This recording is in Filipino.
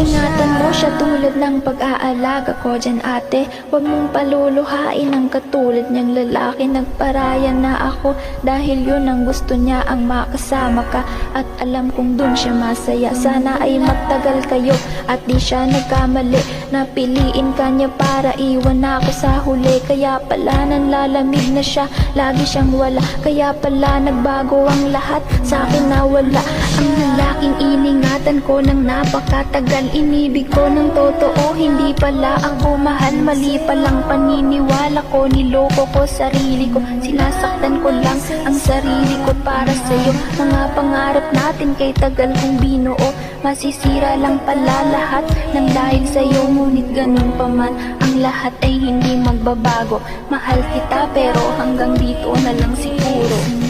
Ingatan mo siya tulad ng pag-aalaga ko dyan ate. Huwag mong paluluhain ang katulad niyang lalaki. Nagparaya na ako dahil yun ang gusto niya, ang makasama ka. At alam kong dun siya masaya. Sana ay magtagal kayo at di siya nagkamali. Napiliin ka niya para iwan ako sa huli. Kaya pala nanlalamig na siya, lagi siyang wala. Kaya pala nagbago ang lahat, sa akin nawala. Ang lalaking iningatan ko ng napakatagal. Inibig ko ng totoo, hindi pala ako mahal. Mali palang paniniwala ko, niloko ko sarili ko. Sinasaktan ko lang ang sarili ko para sa'yo. Mga pangarap natin kay tagal kong binuo, masisira lang pala lahat ng dahil sa'yo. Ngunit ganun pa man, ang lahat ay hindi magbabago. Mahal kita pero hanggang dito na lang siguro.